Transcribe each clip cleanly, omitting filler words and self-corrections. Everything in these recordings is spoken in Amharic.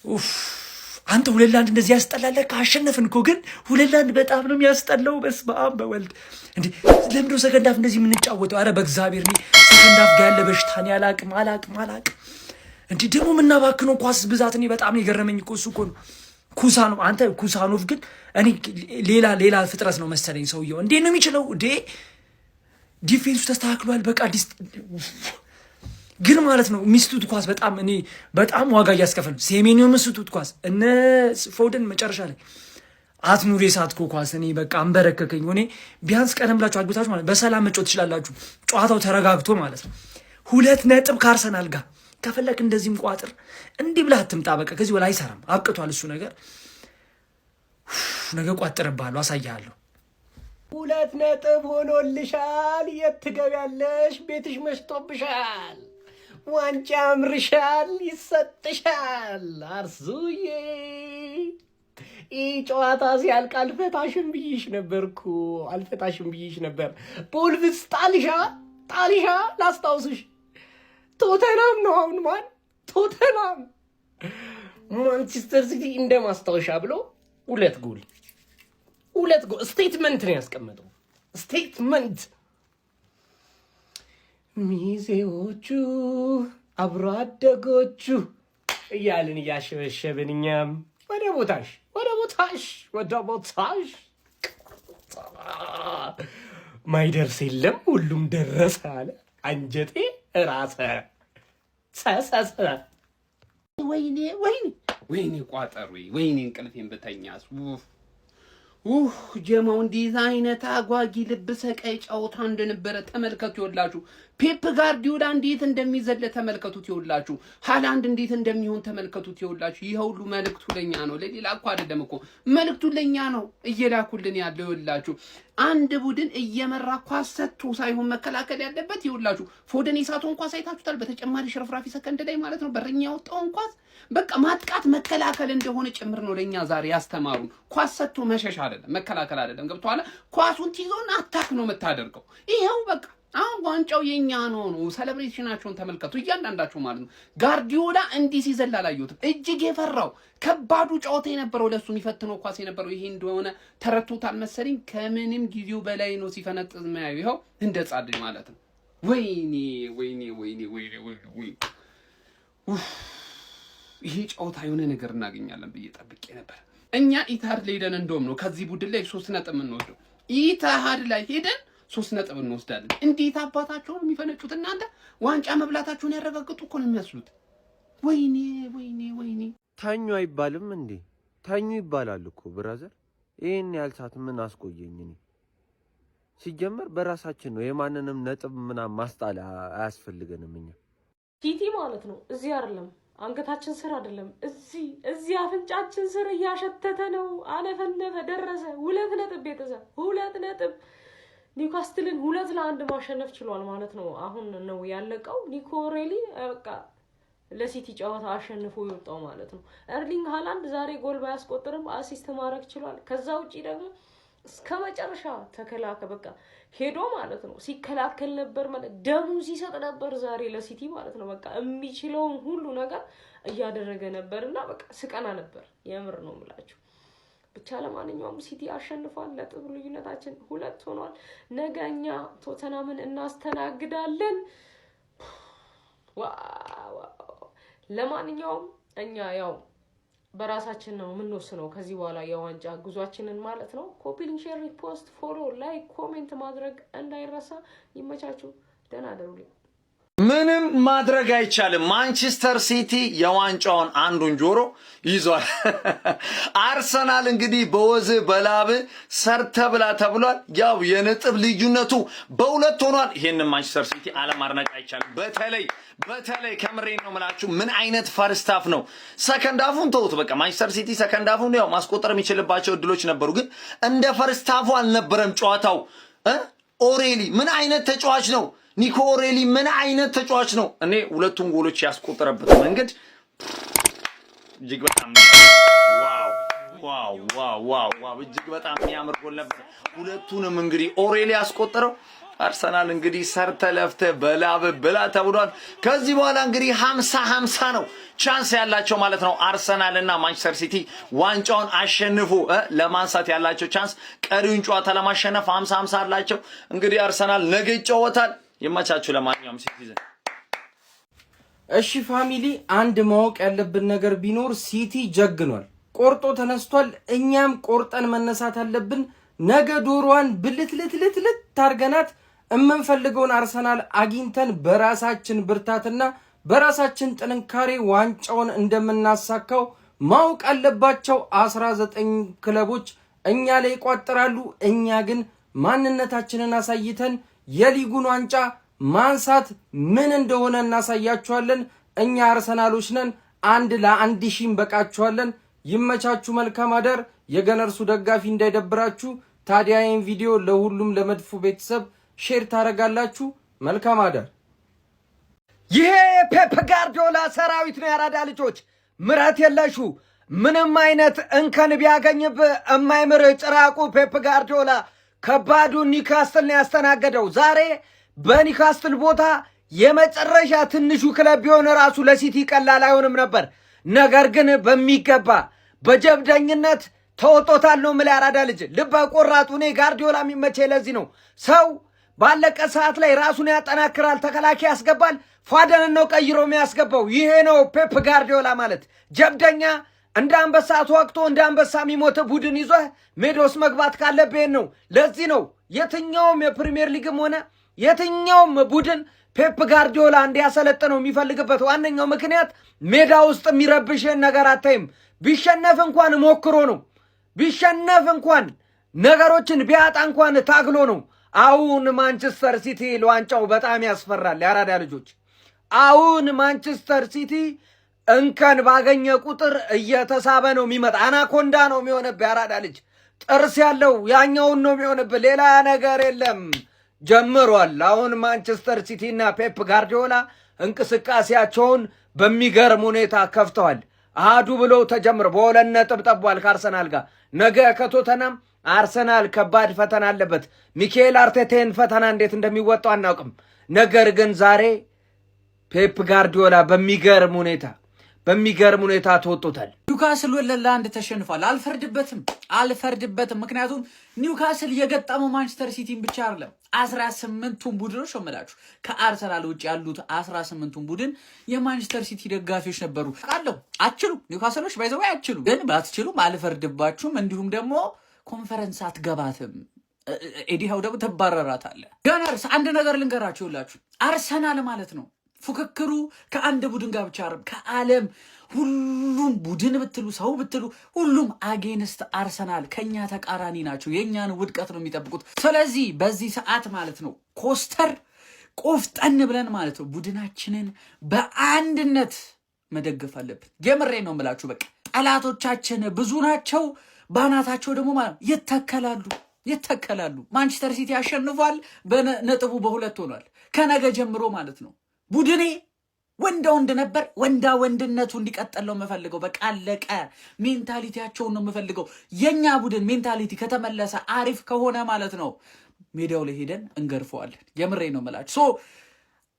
ኡፍ አንተ 2-1 እንደዚህ ያስጠላል። ካሸነፍን እኮ ግን 2-1 በጣም ነው የሚያስጠላው። በስመ አብ በወልድ እንዴ! ለምንድነው ሰከንድ ሃፍ እንደዚህ የምንጫወተው? አረ በእግዚአብሔር ነው ሰከንድ ሃፍ ጋር ያለ በሽታን ያላቅም እንዴ! ደግሞ የምናባክነው ኳስ ብዛት እኔ በጣም የገረመኝ እኮ እሱ እኮ ነው። ኩሳኖቭ አንተ ኩሳኖቭ ግን እኔ ሌላ ፍጥረት ነው መሰለኝ ሰውየው። እንዴ ነው የሚችለው እንዴ? ዲፌንሱ ተስተካክሏል። በቃ ግን ማለት ነው ሚስቱት ኳስ በጣም ዋጋ እያስከፈል ሴሜኒዮ ሚስቱት ኳስ እነ ፎደን መጨረሻ ላይ አትኑር የሳትኮ ኳስ እኔ በቃ አንበረከከኝ። ሆኔ ቢያንስ ቀደም ብላችሁ አግብታችሁ ማለት በሰላም መጫወት ትችላላችሁ። ጨዋታው ተረጋግቶ ማለት ነው 2 ነጥብ ከአርሰናል ጋር ከፈለክ እንደዚህም ቋጥር እንዲህ ብለህ አትምጣ። በቃ ከዚህ በላይ አይሰራም። አብቅቷል እሱ ነገር። ነገ ቋጥርብሃለሁ፣ አሳያለሁ። 2 ነጥብ ሆኖልሻል። የት ትገቢያለሽ? ቤትሽ መሽቶብሻል። ዋንጫ አምርሻል፣ ይሰጥሻል። አርሱዬ ይህ ጨዋታ ሲያልቅ አልፈታሽም ብዬሽ ነበር። ቦልቭስ ጣልሻ ላስታውስሽ። ቶተናም ነው አሁን ቶተናም ማንቸስተር ሲቲ እንደ ማስታወሻ ብሎ 2 ጎል ስቴትመንት ነው ያስቀመጠው። ስቴትመንት ሚዜዎቹ አብሮ አደጎቹ እያልን እያሸበሸብን እኛም ወደ ቦታሽ ማይደርስ የለም ሁሉም ደረሰ አለ አንጀቴ ራሰ ሰሰሰ። ወይኔ ቋጠሩ፣ ወይኔ እንቅልፌን ብተኛስ። ጀማው እንዴት አይነት አጓጊ ልብ ሰቃይ ጨዋታ እንደነበረ ተመልከቱ። ይኸውላችሁ ፔፕ ጋርዲዮላ እንዴት እንደሚዘለ ተመልከቱት። ይኸውላችሁ ሃላንድ እንዴት እንደሚሆን ተመልከቱት። ይኸውላችሁ ይሄ ሁሉ መልእክቱ ለኛ ነው፣ ለሌላ እኮ አይደለም እኮ መልእክቱ ለኛ ነው እየላኩልን ያለው። ይኸውላችሁ አንድ ቡድን እየመራ ኳስ ሰጥቶ ሳይሆን መከላከል ያለበት ይኸውላችሁ ፎደን የሳቱን ኳስ አይታችሁታል። በተጨማሪ ሽርፍራፊ ሰከንድ ላይ ማለት ነው በረኛ ያወጣውን ኳስ በቃ ማጥቃት መከላከል እንደሆነ ጭምር ነው ለኛ ዛሬ ያስተማሩን። ኳስ ሰጥቶ መሸሽ አይደለም መከላከል አይደለም። ገብቷል? ኳሱን ትይዞና አታክ ነው የምታደርገው። ይሄው በቃ አሁን ዋንጫው የኛ ነው። ሴሌብሬሽናቸውን ተመልከቱ እያንዳንዳቸው ማለት ነው። ጋርዲዮላ እንዲህ ሲዘል አላየሁትም። እጅግ የፈራው ከባዱ ጨዋታ የነበረው ለሱ የሚፈትነው ኳስ የነበረው ይሄ እንደሆነ ተረቶታል መሰለኝ። ከምንም ጊዜው በላይ ነው ሲፈነጥዝ ማያዩ። ይሄው እንደ ጻድቅ ማለት ነው። ወይኔ ይሄ ጨዋታ የሆነ ነገር እናገኛለን ብዬ ጠብቄ ነበር። እኛ ኢታሃድ ላይ ሄደን እንደውም ነው ከዚህ ቡድን ላይ 3 ነጥብ እንወስደው። ኢታሃድ ላይ ሄደን 3 ነጥብ እንወስዳለን። እንዴት አባታቸው ነው የሚፈነጩት እናንተ? ዋንጫ መብላታቸውን ያረጋግጡ እኮ ነው የሚያስሉት። ወይኔ ታኙ አይባልም እንዴ? ታኙ ይባላል እኮ ብራዘር። ይሄን ያህል ሰዓት ምን አስቆየኝ? እኔ ሲጀመር በራሳችን ነው የማንንም ነጥብ ምናምን ማስጣል አያስፈልገንም። እኛ ሲቲ ማለት ነው እዚህ አይደለም አንገታችን ስር አይደለም እዚህ አፍንጫችን ስር እያሸተተ ነው። አለፈነፈ ደረሰ 2 ነጥብ ቤተሰብ 2 ነጥብ ኒውካስትልን 2-1 ማሸነፍ ችሏል ማለት ነው። አሁን ነው ያለቀው። ኒኮ ሬሊ በቃ ለሲቲ ጨዋታ አሸንፎ ይወጣው ማለት ነው። ኤርሊንግ ሃላንድ ዛሬ ጎል ባያስቆጥርም አሲስት ማድረግ ችሏል። ከዛ ውጪ ደግሞ እስከ መጨረሻ ተከላከለ። በቃ ሄዶ ማለት ነው ሲከላከል ነበር ማለት ደሙን ሲሰጥ ነበር ዛሬ ለሲቲ ማለት ነው። በቃ የሚችለውን ሁሉ ነገር እያደረገ ነበርና በቃ ስቀና ነበር። የምር ነው የምላችሁ። ብቻ ለማንኛውም ሲቲ አሸንፏል። ነጥብ ልዩነታችን 2 ሆኗል። ነገ እኛ ቶተናምን እናስተናግዳለን። ዋው! ለማንኛውም እኛ ያው በራሳችን ነው የምንወስነው ከዚህ በኋላ የዋንጫ ጉዟችንን ማለት ነው። ኮፒ ሊንክ፣ ሼር፣ ሪፖስት፣ ፎሎ፣ ላይክ፣ ኮሜንት ማድረግ እንዳይረሳ። ይመቻችሁ። ደህና አደሩልኝ። ምንም ማድረግ አይቻልም። ማንቸስተር ሲቲ የዋንጫውን አንዱን ጆሮ ይዟል። አርሰናል እንግዲህ በወዝ በላብ ሰርተ ብላ ተብሏል። ያው የነጥብ ልዩነቱ በ2 ሆኗል። ይሄንን ማንቸስተር ሲቲ አለማድነቅ አይቻልም። በተለይ ከምሬን ነው የምላችሁ። ምን አይነት ፈርስት ሃፍ ነው። ሰከንድ ሃፉን ተውት በቃ። ማንቸስተር ሲቲ ሰከንድ ሃፉን ያው ማስቆጠር የሚችልባቸው እድሎች ነበሩ፣ ግን እንደ ፈርስት ሃፉ አልነበረም ጨዋታው። ኦሬሊ ምን አይነት ተጫዋች ነው! ኒኮ ኦሬሊ ምን አይነት ተጫዋች ነው! እኔ 2ቱን ጎሎች ያስቆጠረበት መንገድ እጅግ በጣም ዋው ዋው ዋው ዋው ዋው እጅግ በጣም የሚያምር ጎል ነበር። ሁለቱንም እንግዲህ ኦሬሊ ያስቆጠረው አርሰናል እንግዲህ ሰርተ ለፍተ በላብ ብላ ተብሏል። ከዚህ በኋላ እንግዲህ 50-50 ነው ቻንስ ያላቸው ማለት ነው። አርሰናል እና ማንቸስተር ሲቲ ዋንጫውን አሸንፎ ለማንሳት ያላቸው ቻንስ ቀሪውን ጨዋታ ለማሸነፍ 50-50 አላቸው። እንግዲህ አርሰናል ነገ ይጫወታል። ይመቻችሁ። ለማንኛውም ሲቲዝን እሺ ፋሚሊ አንድ ማወቅ ያለብን ነገር ቢኖር ሲቲ ጀግኗል፣ ቆርጦ ተነስቷል። እኛም ቆርጠን መነሳት አለብን። ነገ ዶሮዋን ብልትልትልትልት ታርገናት እምንፈልገውን አርሰናል አግኝተን በራሳችን ብርታትና በራሳችን ጥንካሬ ዋንጫውን እንደምናሳካው ማወቅ አለባቸው። 19 ክለቦች እኛ ላይ ይቋጥራሉ። እኛ ግን ማንነታችንን አሳይተን የሊጉን ዋንጫ ማንሳት ምን እንደሆነ እናሳያችኋለን። እኛ አርሰናሎች ነን። 1-1000 በቃችኋለን። ይመቻችሁ። መልካም አዳር። የገነርሱ ደጋፊ እንዳይደብራችሁ። ታዲያ ይህን ቪዲዮ ለሁሉም ለመድፉ ቤተሰብ ሼር ታረጋላችሁ። መልካም አዳር። ይሄ ፔፕ ጋርዲዮላ ሰራዊት ነው። ያራዳ ልጆች ምረት የለሹ ምንም አይነት እንከን ቢያገኝብ የማይምር ጭራቁ ፔፕ ጋርዲዮላ ከባዱ ኒውካስትል ነው ያስተናገደው። ዛሬ በኒውካስትል ቦታ የመጨረሻ ትንሹ ክለብ ቢሆን ራሱ ለሲቲ ቀላል አይሆንም ነበር። ነገር ግን በሚገባ በጀብደኝነት ተወጦታል ነው የምልህ። ያራዳ ልጅ ልበ ቆራጡ። እኔ ጋርዲዮላ የሚመቸኝ ለዚህ ነው። ሰው ባለቀ ሰዓት ላይ ራሱን ያጠናክራል፣ ተከላካይ ያስገባል፣ ፏደን ነው ቀይሮ የሚያስገባው። ይሄ ነው ፔፕ ጋርዲዮላ ማለት። ጀብደኛ፣ እንደ አንበሳ ተወቅቶ እንደ አንበሳ የሚሞት ቡድን ይዞህ ሜዳውስ መግባት ካለብህ ነው። ለዚህ ነው የትኛውም የፕሪሚየር ሊግም ሆነ የትኛውም ቡድን ፔፕ ጋርዲዮላ እንዲያሰለጥነው የሚፈልግበት ዋነኛው ምክንያት ሜዳ ውስጥ የሚረብሽን ነገር አታይም። ቢሸነፍ እንኳን ሞክሮ ነው። ቢሸነፍ እንኳን ነገሮችን ቢያጣ እንኳን ታግሎ ነው። አሁን ማንቸስተር ሲቲ ለዋንጫው በጣም ያስፈራል። ያራዳ ልጆች አሁን ማንቸስተር ሲቲ እንከን ባገኘ ቁጥር እየተሳበ ነው የሚመጣ። አናኮንዳ ነው የሚሆንብህ። ያራዳ ልጅ ጥርስ ያለው ያኛውን ነው የሚሆንብህ። ሌላ ነገር የለም። ጀምሯል። አሁን ማንቸስተር ሲቲ እና ፔፕ ጋርዲዮላ እንቅስቃሴያቸውን በሚገርም ሁኔታ ከፍተዋል። አዱ ብለው ተጀምሮ በሁለት ነጥብ ጠቧል ከአርሰናል ጋር። ነገ ከቶተናም አርሰናል ከባድ ፈተና አለበት። ሚካኤል አርቴቴን ፈተና እንዴት እንደሚወጣው አናውቅም። ነገር ግን ዛሬ ፔፕ ጋርዲዮላ በሚገርም ሁኔታ ተወጥቶታል። ኒውካስል 2-1 ተሸንፏል። አልፈርድበትም። ምክንያቱም ኒውካስል የገጠመው ማንቸስተር ሲቲን ብቻ አይደለም 18ቱን ቡድኖች ሸመላችሁ። ከአርሰናል ውጭ ያሉት 18ቱን ቡድን የማንቸስተር ሲቲ ደጋፊዎች ነበሩ። አለው አትችሉም፣ ኒውካስሎች ባይዘው አትችሉም። ግን ባትችሉም አልፈርድባችሁም። እንዲሁም ደግሞ ኮንፈረንስ አትገባትም። ኤዲሃው ደግሞ ተባረራታለህ። ገነርስ አንድ ነገር ልንገራችሁ ሁላችሁ፣ አርሰናል ማለት ነው ፉክክሩ ከአንድ ቡድን ጋር ብቻ አይደለም፣ ከዓለም ሁሉም ቡድን ብትሉ ሰው ብትሉ ሁሉም አጌንስት አርሰናል ከኛ ተቃራኒ ናቸው። የኛን ውድቀት ነው የሚጠብቁት። ስለዚህ በዚህ ሰዓት ማለት ነው ኮስተር ቆፍጠን ብለን ማለት ነው ቡድናችንን በአንድነት መደገፍ አለብን። የምሬ ነው የምላችሁ። በቃ ጠላቶቻችን ብዙ ናቸው፣ ባናታቸው ደግሞ ማለት ይተከላሉ። ማንቸስተር ሲቲ አሸንፏል፣ በነጥቡ በሁለት ሆኗል። ከነገ ጀምሮ ማለት ነው ቡድኔ ወንድ ነበር። ወንድነቱ እንዲቀጥል ነው የምፈልገው። በቃ አለቀ። ሜንታሊቲያቸውን ነው የምፈልገው። የኛ ቡድን ሜንታሊቲ ከተመለሰ አሪፍ ከሆነ ማለት ነው ሜዳው ላይ ሄደን እንገርፈዋለን። የምሬ ነው የምላችሁ።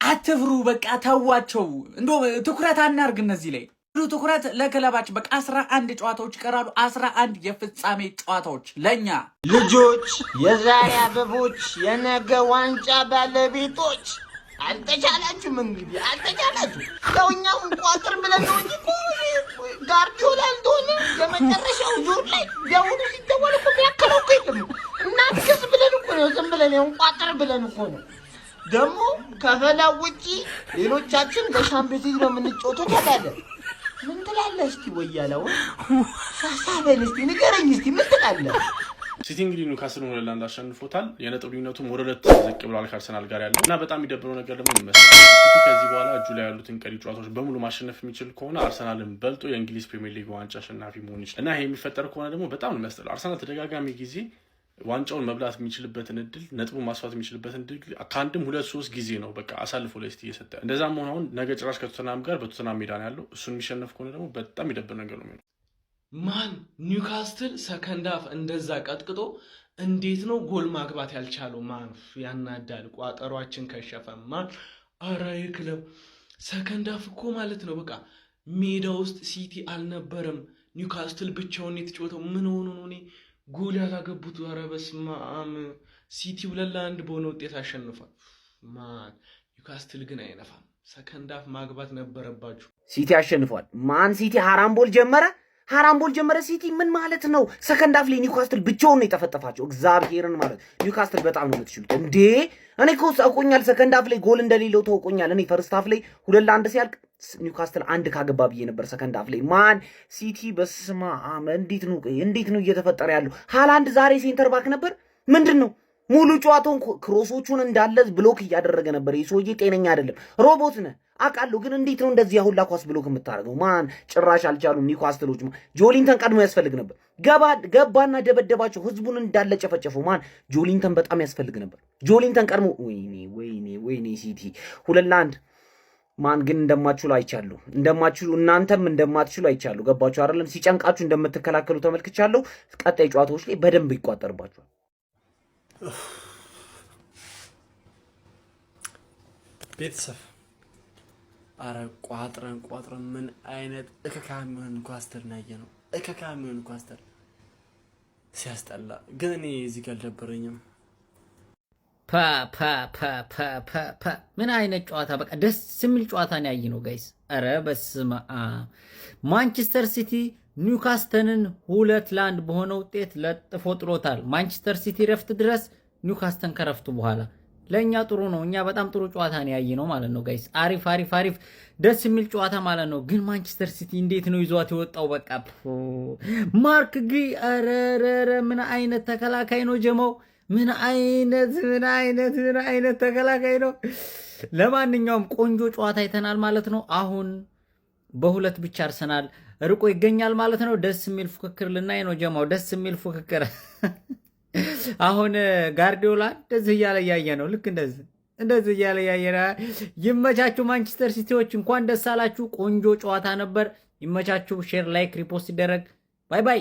አትፍሩ። በቃ ተዋቸው። እንደው ትኩረት አናርግ እነዚህ ላይ ትኩረት ለክለባችን። በቃ 11 ጨዋታዎች ይቀራሉ። 11 የፍጻሜ ጨዋታዎች ለኛ ልጆች፣ የዛሬ አበቦች፣ የነገ ዋንጫ ባለቤቶች አልተቻላችሁም። እንግዲህ አልተቻላችሁ። ያው እኛም ቋጥር ብለን ነው እንጂ ጋርዲዮላ እንደሆነ የመጨረሻው ዙር ላይ ደውሉ ሲደወል እኮ የሚያከለው እኮ የለም። እናትክስ ብለን እኮ ነው ዝም ብለን ያው ቋጥር ብለን እኮ ነው። ደግሞ ከፈላው ውጪ ሌሎቻችን በሻምፒዮንስ ሊግ ነው የምንጫወተው ተባለ። ምን ትላለህ እስቲ? ወያለው ሳሳበን እስቲ ንገረኝ እስቲ ምን ትላለህ? ሲቲ እንግዲህ ኒውካስልን 2-1 አሸንፎታል። የነጥብ ልዩነቱም ወደ 2 ዝቅ ብሏል ከአርሰናል ጋር ያለው እና በጣም የሚደብረው ነገር ደግሞ ይመስላል ሲቲ ከዚህ በኋላ እጁ ላይ ያሉትን ቀሪ ጨዋታዎች በሙሉ ማሸነፍ የሚችል ከሆነ አርሰናልን በልጦ የእንግሊዝ ፕሪሚየር ሊግ ዋንጫ አሸናፊ መሆን ይችላል እና ይሄ የሚፈጠር ከሆነ ደግሞ በጣም ነው የሚያስጠላው። አርሰናል ተደጋጋሚ ጊዜ ዋንጫውን መብላት የሚችልበትን እድል ነጥቡን ማስፋት የሚችልበትን እድል ከአንድም 2-3 ጊዜ ነው በቃ አሳልፎ ለሲቲ እየሰጠ። እንደዛም ሆነ አሁን ነገ ጭራሽ ከቶተናም ጋር በቶተናም ሜዳ ነው ያለው። እሱን የሚሸነፍ ከሆነ ደግሞ በጣም የሚደብር ነገር ነው የሚሆነው። ማን ኒውካስትል ሰከንድ ሃፍ እንደዛ ቀጥቅጦ እንዴት ነው ጎል ማግባት ያልቻለው? ማን ያናዳል። ቋጠሯችን ከሸፈ። ማን አረ ክለብ ሰከንድ ሃፍ እኮ ማለት ነው በቃ ሜዳ ውስጥ ሲቲ አልነበረም። ኒውካስትል ብቻውን የተጫወተው ምን ሆኖ ነው እኔ ጎል ያላገቡት? አረ በስመ አብ። ሲቲ 2-1 በሆነ ውጤት አሸንፏል። ማን ኒውካስትል ግን አይነፋም። ሰከንድ ሃፍ ማግባት ነበረባችሁ። ሲቲ አሸንፏል። ማን ሲቲ ሃራምቦል ጀመረ። ሲቲ ምን ማለት ነው? ሰከንድ ሃፍ ላይ ኒውካስትል ብቻውን ነው የጠፈጠፋቸው። እግዚአብሔርን ማለት ኒውካስትል በጣም ነው የምትችሉት እንዴ! እኔ እኮ ታውቆኛል፣ ሰከንድ ሃፍ ላይ ጎል እንደሌለው ታውቆኛል። እኔ ፈርስት ሃፍ ላይ 2-1 ሲያልቅ ኒውካስትል 1 ካገባ ብዬ ነበር። ሰከንድ ሃፍ ላይ ማን ሲቲ በስማ እንዴት ነው እየተፈጠረ ያለው? ሃላንድ ዛሬ ሴንተር ባክ ነበር። ምንድን ነው ሙሉ ጨዋታውን ክሮሶቹን እንዳለ ብሎክ እያደረገ ነበር። ይህ ሰውዬ ጤነኛ አይደለም። ሮቦት ነህ አውቃለሁ፣ ግን እንዴት ነው እንደዚህ ያሁላ ኳስ ብሎክ የምታደርገው? ማን ጭራሽ አልቻሉም ኒውካስትሎች። ጆሊንተን ቀድሞ ያስፈልግ ነበር። ገባና ደበደባቸው፣ ህዝቡን እንዳለ ጨፈጨፈው። ማን ጆሊንተን በጣም ያስፈልግ ነበር። ጆሊንተን ቀድሞ ወይኔ ሲቲ 2-1 ማን ግን እንደማትችሉ አይቻለሁ። እናንተም እንደማትችሉ አይቻለሁ። ገባችሁ አይደለም? ሲጨንቃችሁ እንደምትከላከሉ ተመልክቻለሁ። ቀጣይ ጨዋታዎች ላይ በደንብ ይቋጠርባችኋል። ቤተሰብ አረ ቋጥረን ምን አይነት እከካሚውን ኳስተር ናየ ነው። እከካሚውን ኳስተር ሲያስጠላ። ግን እኔ እዚህ ጋር አልደበረኝም። ምን አይነት ጨዋታ! በቃ ደስ የሚል ጨዋታ ነው ያየ ነው ጋይስ። አረ በስመ አብ። ማንቸስተር ሲቲ ኒውካስተንን 2-1 በሆነ ውጤት ለጥፎ ጥሎታል። ማንቸስተር ሲቲ ረፍት ድረስ፣ ኒውካስተን ከረፍቱ በኋላ። ለእኛ ጥሩ ነው። እኛ በጣም ጥሩ ጨዋታ ነው ያየ ነው ማለት ነው ጋይስ። አሪፍ ደስ የሚል ጨዋታ ማለት ነው። ግን ማንቸስተር ሲቲ እንዴት ነው ይዟት የወጣው? በቃ ማርክ ጊ አረረረ ምን አይነት ተከላካይ ነው ጀማው! ምን አይነት ተከላካይ ነው! ለማንኛውም ቆንጆ ጨዋታ አይተናል ማለት ነው። አሁን በሁለት ብቻ አርሰናል ርቆ ይገኛል ማለት ነው። ደስ የሚል ፉክክር ልናይ ነው ጀማው። ደስ የሚል ፉክክር አሁን ጋርዲዮላ እንደዚህ እያለ ያየ ነው። ልክ እንደዚህ እያለ ያየ ነው። ይመቻችሁ ማንቸስተር ሲቲዎች፣ እንኳን ደስ አላችሁ። ቆንጆ ጨዋታ ነበር። ይመቻችሁ። ሼር፣ ላይክ፣ ሪፖስት ይደረግ። ባይ ባይ።